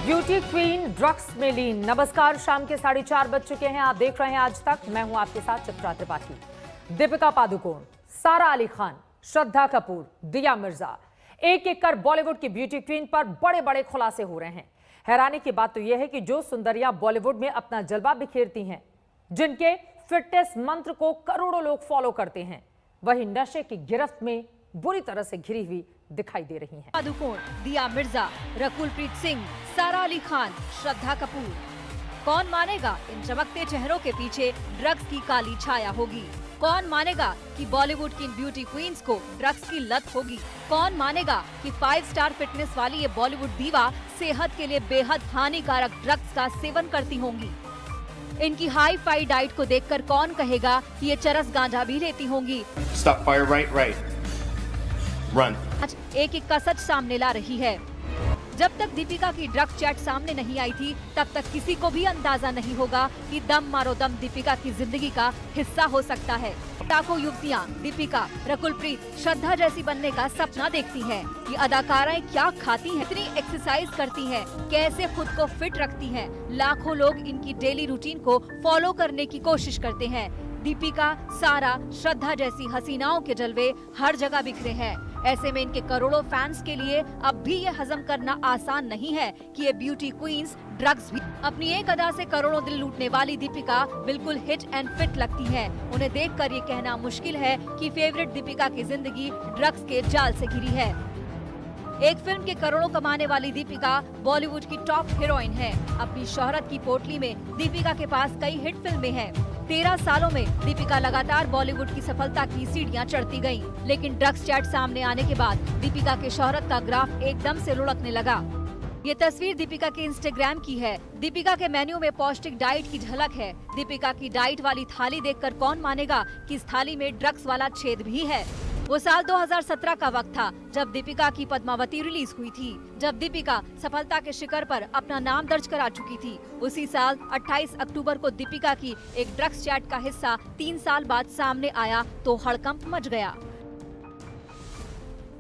Beauty queen drugs में लीन। नमस्कार, शाम के 4:30 बज चुके हैं। आप देख रहे हैं आज तक। मैं हूं आपके साथ चित्रा त्रिपाठी। दीपिका पादुकोण, सारा अली खान, श्रद्धा कपूर, दिया मिर्जा, एक एक कर बॉलीवुड की ब्यूटी क्वीन पर बड़े बड़े खुलासे हो रहे हैं। हैरानी की बात तो यह है कि जो सुंदरियां बॉलीवुड में अपना जलवा बिखेरती हैं, जिनके फिटनेस मंत्र को करोड़ों लोग फॉलो करते हैं, वही नशे की गिरफ्त में बुरी तरह से घिरी हुई दिखाई दे रही हैं। पादुकोण, दिया मिर्जा, रकुलप्रीत सिंह, सारा अली खान, श्रद्धा कपूर। कौन मानेगा इन चमकते चेहरों के पीछे ड्रग्स की काली छाया होगी? कौन मानेगा कि बॉलीवुड की इन ब्यूटी क्वींस को ड्रग्स की लत होगी? कौन मानेगा कि 5 स्टार फिटनेस वाली ये बॉलीवुड दीवा सेहत के लिए बेहद हानिकारक ड्रग्स का सेवन करती होंगी? इनकी हाई फाई डाइट को देखकर कौन कहेगा कि ये चरस गांजा भी लेती होंगी? Stop, fire, right. Run. आज एक एक का सच सामने ला रही है। जब तक दीपिका की ड्रग चैट सामने नहीं आई थी, तब तक किसी को भी अंदाजा नहीं होगा कि दम मारो दम दीपिका की जिंदगी का हिस्सा हो सकता है। लाखों युवतियां दीपिका, रकुलप्रीत, श्रद्धा जैसी बनने का सपना देखती हैं। ये अदाकाराएं क्या खाती हैं, कितनी एक्सरसाइज करती हैं, कैसे खुद को फिट रखती हैं। लाखों लोग इनकी डेली रूटीन को फॉलो करने की कोशिश करते हैं। दीपिका, सारा, श्रद्धा जैसी हसीनाओं के जलवे हर जगह बिखरे हैं। ऐसे में इनके करोड़ों फैंस के लिए अब भी ये हजम करना आसान नहीं है कि ये ब्यूटी क्वींस ड्रग्स भी। अपनी एक अदा से करोड़ों दिल लूटने वाली दीपिका बिल्कुल हिट एंड फिट लगती हैं। उन्हें देखकर ये कहना मुश्किल है कि फेवरेट दीपिका की जिंदगी ड्रग्स के जाल से घिरी है। एक फिल्म के करोड़ों कमाने वाली दीपिका बॉलीवुड की टॉप हीरोइन है। अपनी शोहरत की पोटली में दीपिका के पास कई हिट फिल्में हैं। 13 सालों में दीपिका लगातार बॉलीवुड की सफलता की सीढ़ियां चढ़ती गईं। लेकिन ड्रग्स चैट सामने आने के बाद दीपिका के शोहरत का ग्राफ एकदम से लुढ़कने लगा। ये तस्वीर दीपिका के इंस्टाग्राम की है। दीपिका के मेन्यू में पौष्टिक डाइट की झलक है। दीपिका की डाइट वाली थाली देखकर कौन मानेगा कि इस थाली में ड्रग्स वाला छेद भी है। वो साल 2017 का वक्त था जब दीपिका की पद्मावती रिलीज हुई थी, जब दीपिका सफलता के शिखर पर अपना नाम दर्ज करा चुकी थी। उसी साल 28 अक्टूबर को दीपिका की एक ड्रग्स चैट का हिस्सा 3 साल बाद सामने आया तो हड़कंप मच गया।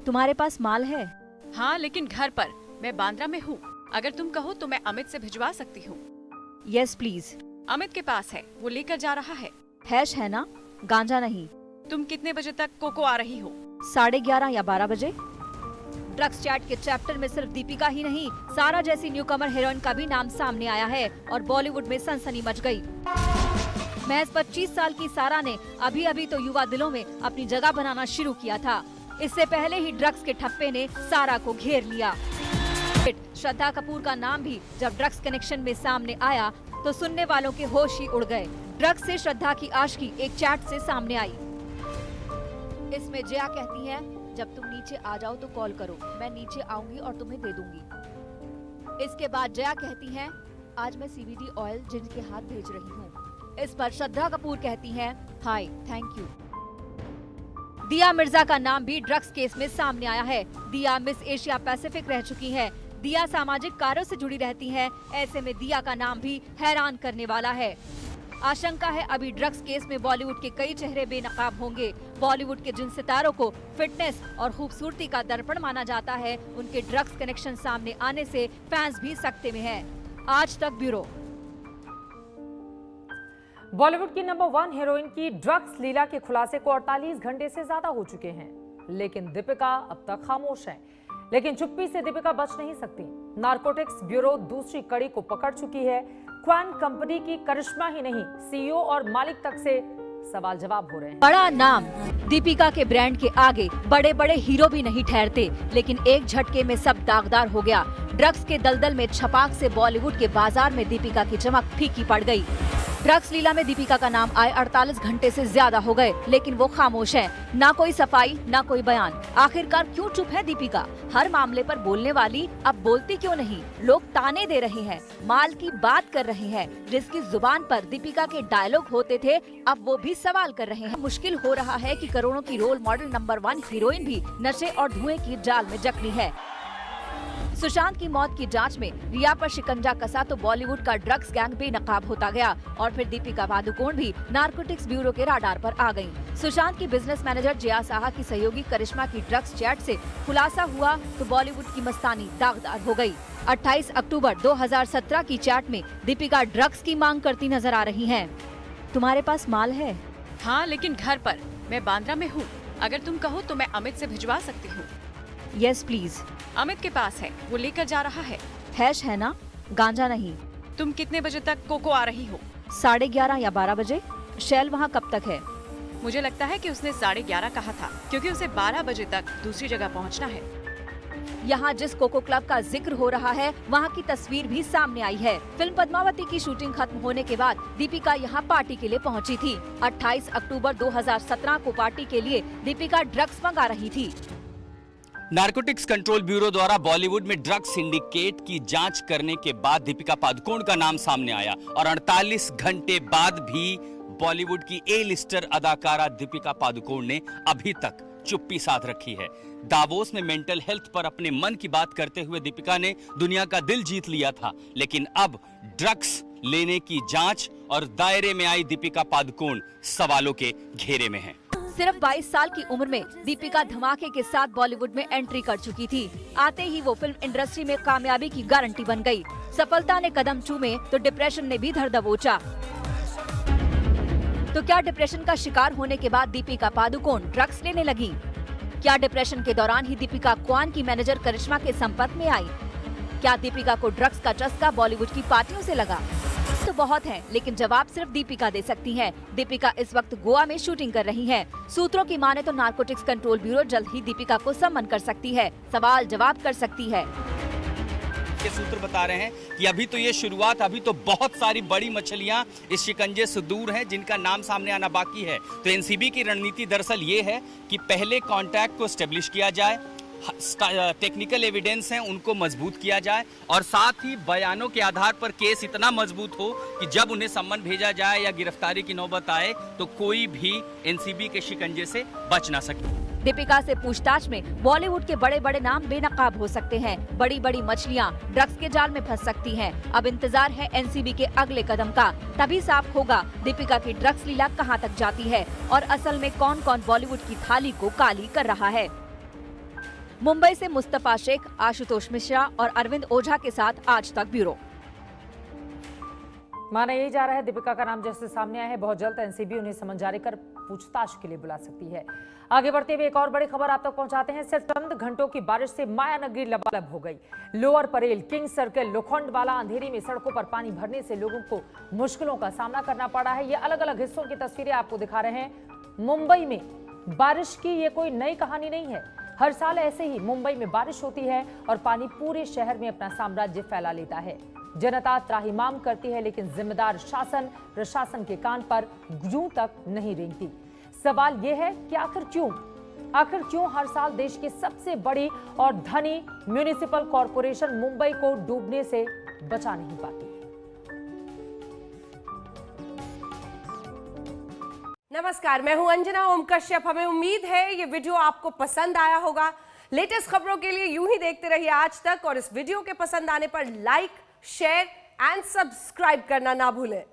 तुम्हारे पास माल है? हाँ, लेकिन घर पर। मैं बांद्रा में हूँ। अगर तुम कहो तो मैं अमित से भिजवा सकती हूँ। Yes please. अमित के पास है, वो लेकर जा रहा है। हैश है ना, गांजा नहीं। तुम कितने बजे तक कोको आ रही हो? 11:30 या 12 बजे। ड्रग्स चैट के चैप्टर में सिर्फ दीपिका ही नहीं, सारा जैसी न्यूकमर हीरोइन का भी नाम सामने आया है और बॉलीवुड में सनसनी मच गई। महज 25 साल की सारा ने अभी तो युवा दिलों में अपनी जगह बनाना शुरू किया था। इससे पहले ही ड्रग्स के ठप्पे ने सारा को घेर लिया। श्रद्धा कपूर का नाम भी जब ड्रग्स कनेक्शन में सामने आया तो सुनने वालों के होश ही उड़ गए। ड्रग्स से श्रद्धा की आशिकी एक चैट से सामने आई। इसमें जया कहती है, जब तुम नीचे आ जाओ तो कॉल करो, मैं नीचे आऊंगी और तुम्हें दे दूंगी। इसके बाद जया कहती है, आज मैं CBD ऑयल जिनके हाथ भेज रही हूँ। इस पर श्रद्धा कपूर कहती है, हाय, थैंक यू। दिया मिर्जा का नाम भी ड्रग्स केस में सामने आया है। दिया मिस एशिया पैसिफिक रह चुकी है। दिया सामाजिक कार्यों से जुड़ी रहती है। ऐसे में दिया का नाम भी हैरान करने वाला है। आशंका है अभी ड्रग्स केस में बॉलीवुड के कई चेहरे बेनकाब होंगे। बॉलीवुड के जिन सितारों को फिटनेस और खूबसूरती का दर्पण माना जाता है, उनके ड्रग्स कनेक्शन सामने आने से फैंस भी सकते में हैं। आज तक ब्यूरो। बॉलीवुड की नंबर 1 हीरोइन की ड्रग्स लीला के खुलासे को 48 घंटे से ज्यादा हो चुके हैं, लेकिन दीपिका अब तक खामोश है। लेकिन चुप्पी से दीपिका बच नहीं सकती। नारकोटिक्स ब्यूरो दूसरी कड़ी को पकड़ चुकी है। क्वान कंपनी की करिश्मा ही नहीं, CEO और मालिक तक से सवाल जवाब हो रहे हैं। बड़ा नाम दीपिका के ब्रांड के आगे बड़े बड़े हीरो भी नहीं ठहरते, लेकिन एक झटके में सब दागदार हो गया। ड्रग्स के दलदल में छपाक से बॉलीवुड के बाजार में दीपिका की चमक फीकी पड़ गई। ड्रग्स लीला में दीपिका का नाम आए 48 घंटे से ज्यादा हो गए, लेकिन वो खामोश है। ना कोई सफाई, ना कोई बयान। आखिरकार क्यों चुप है दीपिका? हर मामले पर बोलने वाली अब बोलती क्यों नहीं? लोग ताने दे रहे हैं, माल की बात कर रहे हैं। जिसकी जुबान पर दीपिका के डायलॉग होते थे, अब वो भी सवाल कर रहे हैं। मुश्किल हो रहा है कि करोड़ों की रोल मॉडल नंबर 1 हीरोइन भी नशे और धुएं की जाल में जकड़ी है। सुशांत की मौत की जांच में रिया पर शिकंजा कसा तो बॉलीवुड का ड्रग्स गैंग बेनकाब होता गया और फिर दीपिका पादुकोण भी नारकोटिक्स ब्यूरो के राडार पर आ गईं। सुशांत की बिजनेस मैनेजर जया साहा की सहयोगी करिश्मा की ड्रग्स चैट से खुलासा हुआ तो बॉलीवुड की मस्तानी दागदार हो गई। 28 अक्टूबर 2017 की चैट में दीपिका ड्रग्स की मांग करती नजर आ रही हैं। तुम्हारे पास माल है? हाँ, लेकिन घर पर। मैं बांद्रा में हूँ। अगर तुम कहो तो मैं अमित से भिजवा सकती हूँ। Yes please. अमित के पास है, वो लेकर जा रहा है। हैश है ना, गांजा नहीं। तुम कितने बजे तक कोको आ रही हो? 11:30 या 12 बजे। शैल वहाँ कब तक है? मुझे लगता है कि उसने 11:30 कहा था, क्योंकि उसे 12 बजे तक दूसरी जगह पहुंचना है। यहाँ जिस कोको क्लब का जिक्र हो रहा है वहाँ की तस्वीर भी सामने आई है। फिल्म पद्मावती की शूटिंग खत्म होने के बाद दीपिका यहाँ पार्टी के लिए पहुँची थी। 28 अक्टूबर 2017 को पार्टी के लिए दीपिका ड्रग्स मंगा रही थी। नारकोटिक्स कंट्रोल ब्यूरो द्वारा बॉलीवुड में ड्रग्स सिंडिकेट की जांच करने के बाद दीपिका पादुकोण का नाम सामने आया और 48 घंटे बाद भी बॉलीवुड की ए लिस्टर अदाकारा दीपिका पादुकोण ने अभी तक चुप्पी साध रखी है। दावोस में मेंटल हेल्थ पर अपने मन की बात करते हुए दीपिका ने दुनिया का दिल जीत लिया था, लेकिन अब ड्रग्स लेने की जांच और दायरे में आई दीपिका पादुकोण सवालों के घेरे में है। सिर्फ 22 साल की उम्र में दीपिका धमाके के साथ बॉलीवुड में एंट्री कर चुकी थी। आते ही वो फिल्म इंडस्ट्री में कामयाबी की गारंटी बन गई। सफलता ने कदम चूमे तो डिप्रेशन ने भी धर दबोचा। तो क्या डिप्रेशन का शिकार होने के बाद दीपिका पादुकोण ड्रग्स लेने लगी? क्या डिप्रेशन के दौरान ही दीपिका क्वान की मैनेजर करिश्मा के संपर्क में आई? क्या दीपिका को ड्रग्स का चस्का बॉलीवुड की पार्टियों से लगा? तो बहुत है, लेकिन जवाब सिर्फ दीपिका दे सकती है। दीपिका इस वक्त गोवा में शूटिंग कर रही है। सूत्रों की माने तो नारकोटिक्स कंट्रोल ब्यूरो जल्द ही दीपिका को सम्मन कर सकती है, सवाल जवाब कर सकती है। के सूत्र बता रहे हैं कि अभी तो ये शुरुआत, अभी तो बहुत सारी बड़ी मछलियां इस शिकंजे से दूर हैं जिनका नाम सामने आना बाकी है। तो एनसीबी की रणनीति दरअसल ये है कि पहले कांटेक्ट को एस्टेब्लिश किया जाए, टेक्निकल एविडेंस हैं उनको मजबूत किया जाए और साथ ही बयानों के आधार पर केस इतना मजबूत हो कि जब उन्हें सम्मन भेजा जाए या गिरफ्तारी की नौबत आए तो कोई भी एनसीबी के शिकंजे से बच ना सके। दीपिका से पूछताछ में बॉलीवुड के बड़े बड़े नाम बेनकाब हो सकते हैं। बड़ी बड़ी मछलियां ड्रग्स के जाल में फंस सकती हैं। अब इंतजार है एनसीबी के अगले कदम का, तभी साफ होगा दीपिका की ड्रग्स लीला कहां तक जाती है और असल में कौन कौन बॉलीवुड की थाली को काली कर रहा है। मुंबई से मुस्तफा शेख, आशुतोष मिश्रा और अरविंद ओझा के साथ आज तक ब्यूरो। माना यही जा रहा है दीपिका का नाम जैसे सामने आया है, बहुत जल्द एनसीबी उन्हें समन जारी कर पूछताछ के लिए बुला सकती है। आगे बढ़ते हुए एक और बड़ी खबर आप तक पहुंचाते हैं। सिर्फ चंद घंटों की बारिश से माया नगरी लबालब हो गई। लोअर परेल, किंग सर्कल, लोखंडवाला अंधेरी में सड़कों पर पानी भरने से लोगों को मुश्किलों का सामना करना पड़ा है। ये अलग अलग हिस्सों की तस्वीरें आपको दिखा रहे हैं। मुंबई में बारिश की ये कोई नई कहानी नहीं है। हर साल ऐसे ही मुंबई में बारिश होती है और पानी पूरे शहर में अपना साम्राज्य फैला लेता है। जनता त्राहिमाम करती है, लेकिन जिम्मेदार शासन प्रशासन के कान पर जूं तक नहीं रेंगती। सवाल यह है कि आखिर क्यों हर साल देश की सबसे बड़ी और धनी म्युनिसिपल कॉरपोरेशन मुंबई को डूबने से बचा नहीं पाती। नमस्कार, मैं हूं अंजना ओम कश्यप। हमें उम्मीद है ये वीडियो आपको पसंद आया होगा। लेटेस्ट खबरों के लिए यूं ही देखते रहिए आज तक और इस वीडियो के पसंद आने पर लाइक, शेयर एंड सब्सक्राइब करना ना भूलें।